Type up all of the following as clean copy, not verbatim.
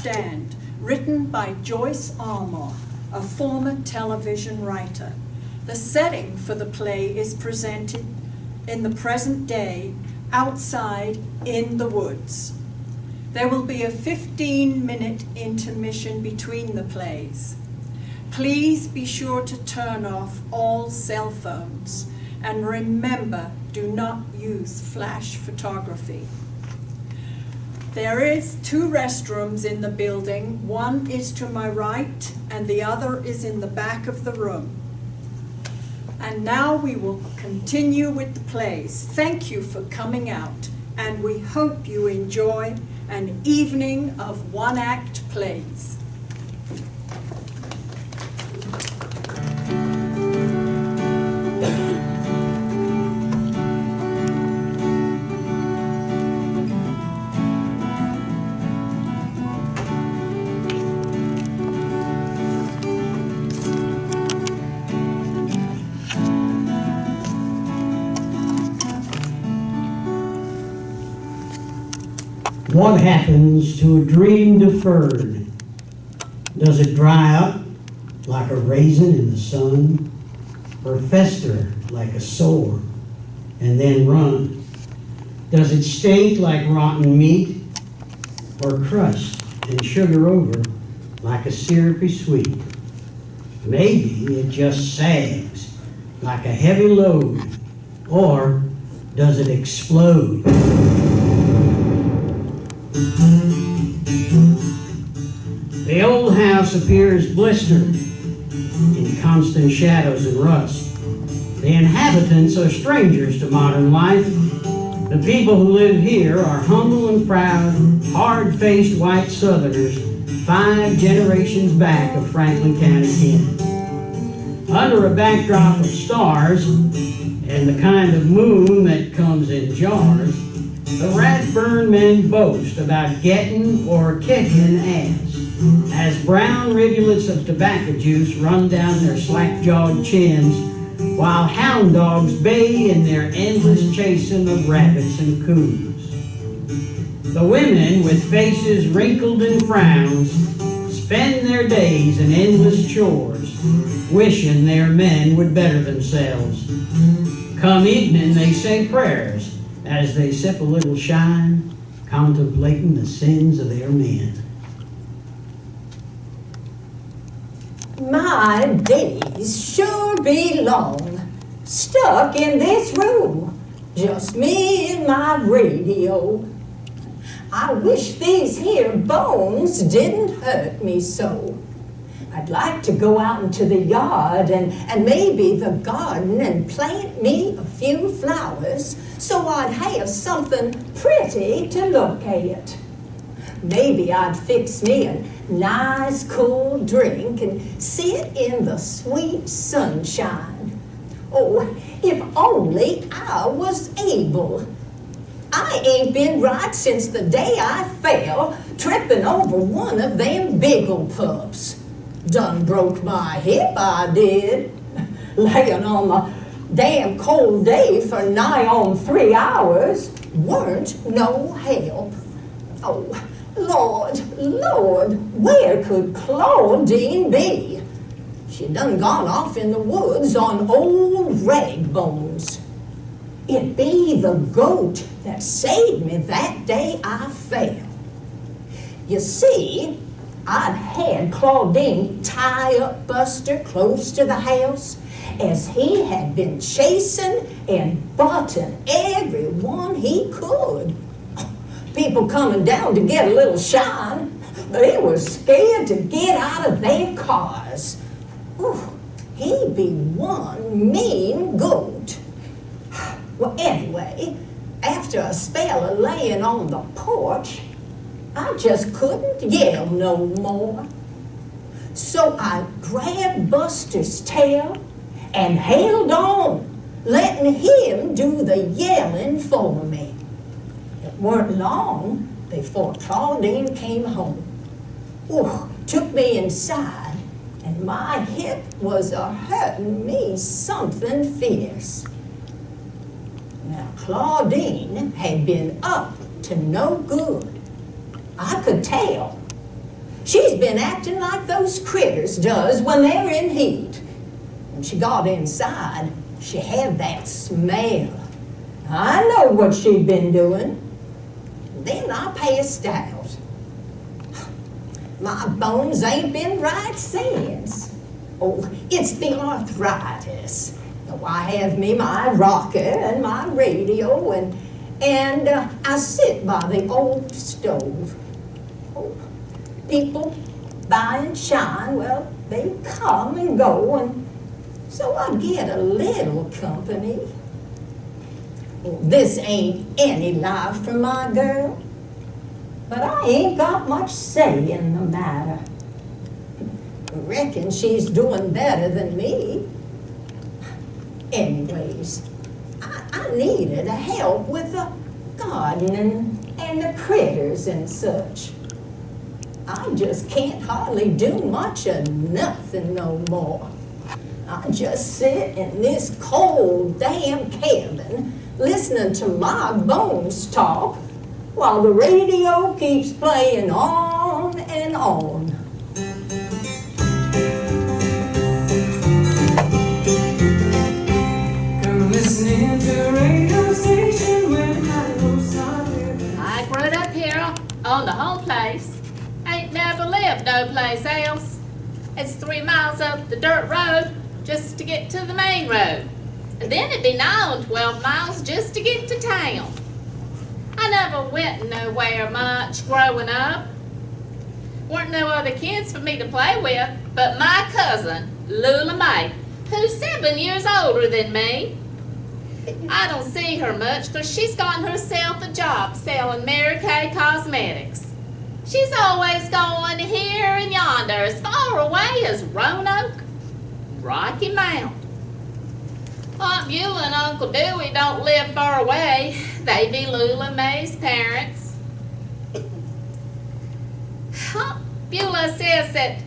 Stand, written by Joyce Armour, a former television writer. The setting for the play is presented in the present day outside in the woods. There will be a 15-minute intermission between the plays. Please be sure to turn off all cell phones, and remember, do not use flash photography. There is 2 restrooms in the building. One is to my right and the other is in the back of the room. And now we will continue with the plays. Thank you for coming out, and we hope you enjoy an evening of one-act plays. What happens to a dream deferred? Does it dry up like a raisin in the sun, or fester like a sore and then run? Does it stink like rotten meat, or crust and sugar over like a syrupy sweet? Maybe it just sags like a heavy load, or does it explode? The old house appears blistered in constant shadows and rust. The inhabitants are strangers to modern life. The people who live here are humble and proud, hard-faced white Southerners, 5 generations back of Franklin County kin. Under a backdrop of stars and the kind of moon that comes in jars, the Rathburn men boast about getting or kicking ass, as brown rivulets of tobacco juice run down their slack-jawed chins, while hound dogs bay in their endless chasing of rabbits and coons. The women, with faces wrinkled in frowns, spend their days in endless chores, wishing their men would better themselves. Come evening, they say prayers as they sip a little shine, contemplating the sins of their men. My days sure be long, stuck in this room, just me and my radio. I wish these here bones didn't hurt me so. I'd like to go out into the yard and maybe the garden and plant me a few flowers so I'd have something pretty to look at. Maybe I'd fix me a nice cool drink and sit in the sweet sunshine. Oh, if only I was able. I ain't been right since the day I fell tripping over one of them Beagle pups. Done broke my hip, I did, laying on the damn cold day for nigh on 3 hours. Weren't no help. Oh, Lord, Lord, where could Claudine be? She done gone off in the woods on old rag bones. It be the goat that saved me that day I fell. You see, I'd had Claudine tie up Buster close to the house, as he had been chasing and butting everyone he could. People coming down to get a little shine, they were scared to get out of their cars. Ooh, he be one mean goat. Well, anyway, after a spell of laying on the porch, I just couldn't yell no more. So I grabbed Buster's tail and held on, letting him do the yelling for me. It weren't long before Claudine came home. Ooh, took me inside, and my hip was a-hurting me something fierce. Now, Claudine had been up to no good. I could tell. She's been acting like those critters does when they're in heat. When she got inside, she had that smell. I know what she'd been doing. Then I passed out. My bones ain't been right since. Oh, it's the arthritis. Oh, I have me my rocker and my radio, and I sit by the old stove. Oh, people buy and shine, well, they come and go, and so I get a little company. Well, this ain't any life for my girl, but I ain't got much say in the matter. I reckon she's doing better than me. Anyways, I needed help with the gardening and the critters and such. I just can't hardly do much of nothing no more. I just sit in this cold damn cabin listening to my bones talk while the radio keeps playing on and on. Come listening to a radio station where I grew up here on the home place. Ain't never lived no place else. It's 3 miles up the dirt road just to get to the main road. And then it'd be 9 or 12 miles just to get to town. I never went nowhere much growing up. Weren't no other kids for me to play with but my cousin, Lula Mae, who's 7 years older than me. I don't see her much because she's gotten herself a job selling Mary Kay cosmetics. She's always going here and yonder, as far away as Roanoke, Rocky Mount. Aunt Beulah and Uncle Dewey don't live far away. They be Lula Mae's parents. Aunt Beulah says that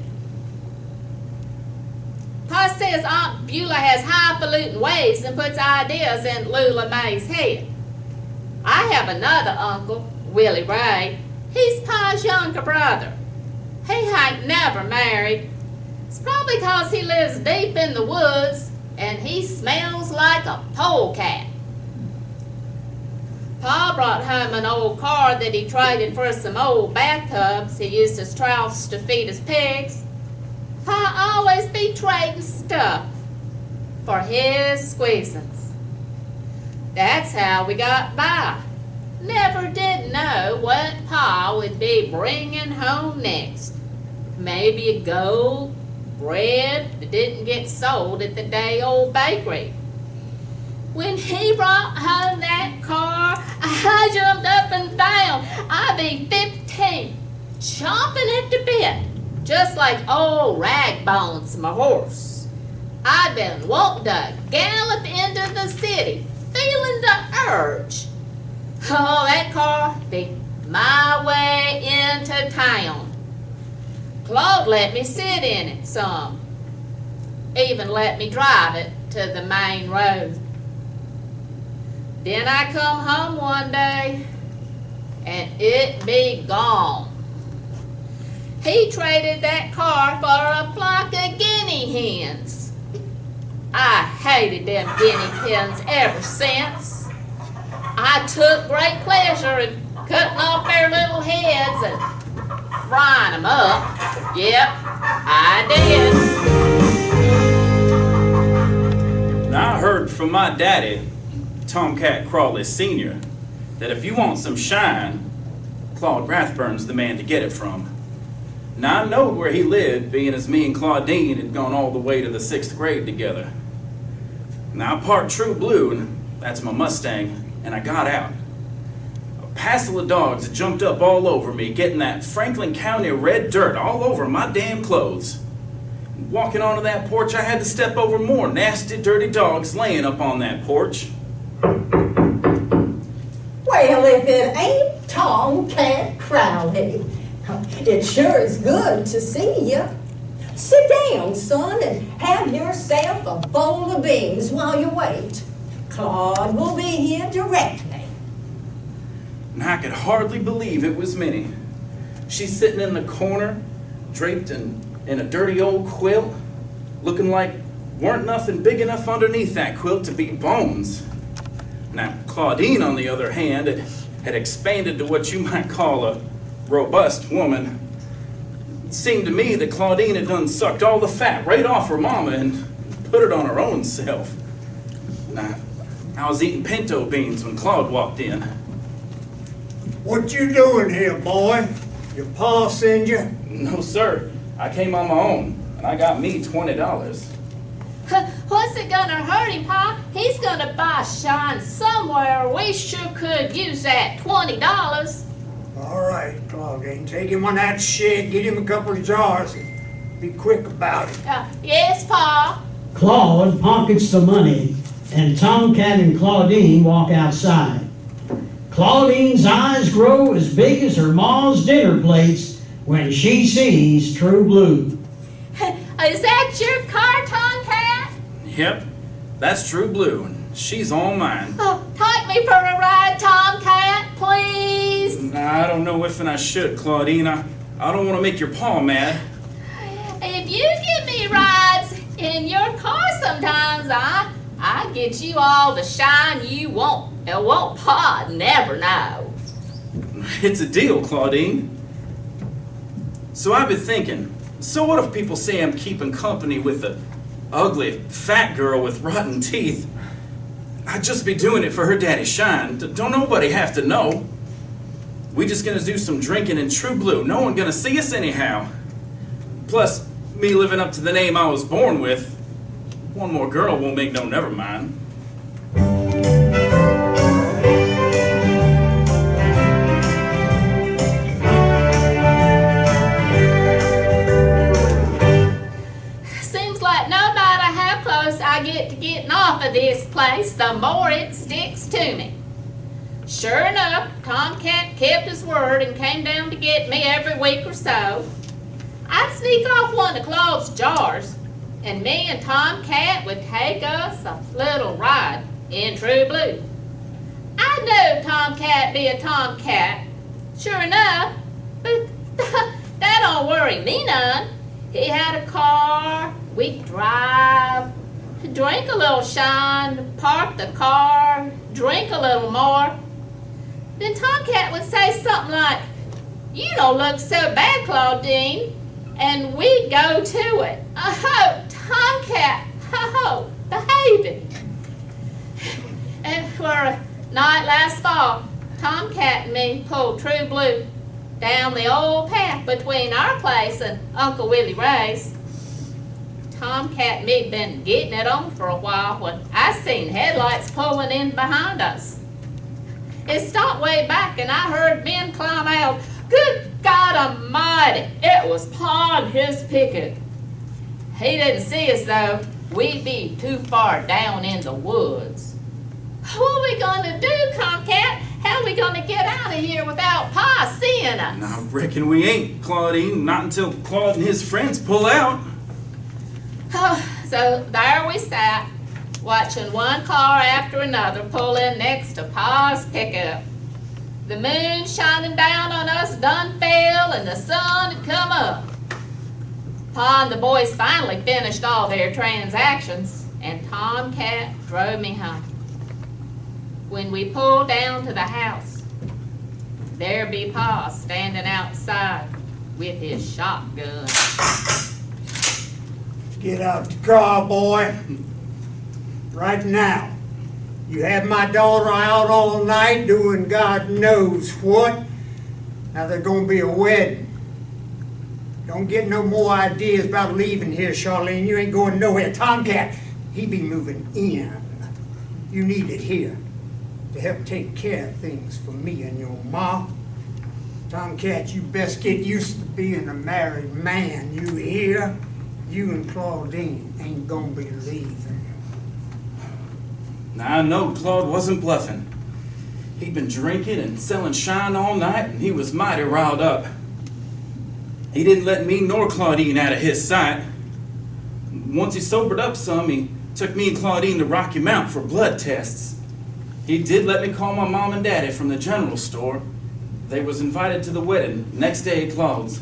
Pa says Aunt Beulah has highfalutin ways and puts ideas in Lula Mae's head. I have another uncle, Willie Ray. He's Pa's younger brother. He ain't never married. It's probably 'cause he lives deep in the woods and he smells like a polecat. Pa brought home an old car that he traded for some old bathtubs he used as troughs to feed his pigs. Pa always be trading stuff for his squeezins. That's how we got by. Never did know what Pa would be bringing home next. Maybe a gold, bread that didn't get sold at the day-old bakery. When he brought home that car, I jumped up and down. I be 15, chomping at the bit, just like old Ragbones, my horse. I'd been wanting to gallop into the city, feeling the urge. Oh, that car be my way into town. Claude let me sit in it some, even let me drive it to the main road. Then I come home one day, and it be gone. He traded that car for a flock of guinea hens. I hated them guinea hens ever since. I took great pleasure in cutting off their little heads and frying them up. Yep, I did. Now I heard from my daddy, Tomcat Crawley Sr., that if you want some shine, Claude Rathburn's the man to get it from. Now I knowed where he lived, being as me and Claudine had gone all the way to the 6th grade together. Now I parked True Blue, and that's my Mustang, and I got out. A passel of dogs had jumped up all over me, getting that Franklin County red dirt all over my damn clothes. Walking onto that porch, I had to step over more nasty, dirty dogs laying up on that porch. Well, if it ain't Tomcat Crowley, it sure is good to see you. Sit down, son, and have yourself a bowl of beans while you wait. Claude will be here directly. And I could hardly believe it was Minnie. She's sitting in the corner, draped in a dirty old quilt, looking like weren't nothing big enough underneath that quilt to be bones. Now, Claudine, on the other hand, had expanded to what you might call a robust woman. It seemed to me that Claudine had done sucked all the fat right off her mama and put it on her own self. Now, I was eating pinto beans when Claude walked in. What you doing here, boy? Your pa send you? No, sir. I came on my own, and I got me $20. What's it gonna hurt him, Pa? He's gonna buy shine somewhere. We sure could use that $20. All right, Claudine, take him on that shed, get him a couple of jars, and be quick about it. Yes, Pa. Claude pockets the money, and Tomcat and Claudine walk outside. Claudine's eyes grow as big as her ma's dinner plates when she sees True Blue. Is that your car, Tomcat? Yep, that's True Blue, and she's all mine. Oh, take me for a ride, Tomcat, please. I don't know if and I should, Claudine. I don't want to make your pa mad. If you give me rides in your car sometimes, I get you all the shine you want. And won't Pa never know. It's a deal, Claudine. So I've been thinking, so what if people say I'm keeping company with a ugly, fat girl with rotten teeth? I'd just be doing it for her daddy shine. Don't nobody have to know. We just gonna do some drinking in True Blue. No one gonna see us anyhow. Plus, me living up to the name I was born with, one more girl won't make no never mind. Seems like no matter how close I get to getting off of this place, the more it sticks to me. Sure enough, Tomcat kept his word and came down to get me every week or so. I'd sneak off one of Claude's jars, and me and Tomcat would take us a little ride in True Blue. I knew Tomcat be a Tomcat, sure enough, but that don't worry me none. He had a car, we'd drive, drink a little shine, park the car, drink a little more. Then Tomcat would say something like, "You don't look so bad, Claudine," and we'd go to it. Oh, Tomcat, oh, behaving. And for a night last fall, Tomcat and me pulled True Blue down the old path between our place and Uncle Willie Ray's. Tomcat and me'd been getting it on for a while when I seen headlights pulling in behind us. It stopped way back and I heard men climb out. Good God Almighty, it was Pa and his picket. He didn't see us though. We'd be too far down in the woods. What are we gonna do, Tomcat? How are we gonna get out of here without Pa seeing us? I reckon we ain't, Claudine, not until Claude and his friends pull out. Oh, so there we sat, watching one car after another pull in next to Pa's pickup. The moon shining down on us done fell and the sun had come up. Pa and the boys finally finished all their transactions and Tomcat drove me home. When we pulled down to the house, there be Pa standing outside with his shotgun. Get out the car, boy. Right now. You had my daughter out all night doing God knows what. Now there's gonna be a wedding. Don't get no more ideas about leaving here, Charlene. You ain't going nowhere. Tomcat, he be moving in. You need it here to help take care of things for me and your ma. Tomcat, you best get used to being a married man. You hear? You and Claudine ain't gonna be leaving. Now I know Claude wasn't bluffing. He'd been drinking and selling shine all night, and he was mighty riled up. He didn't let me nor Claudine out of his sight. Once he sobered up some, he took me and Claudine to Rocky Mount for blood tests. He did let me call my mom and daddy from the general store. They was invited to the wedding next day at Claude's.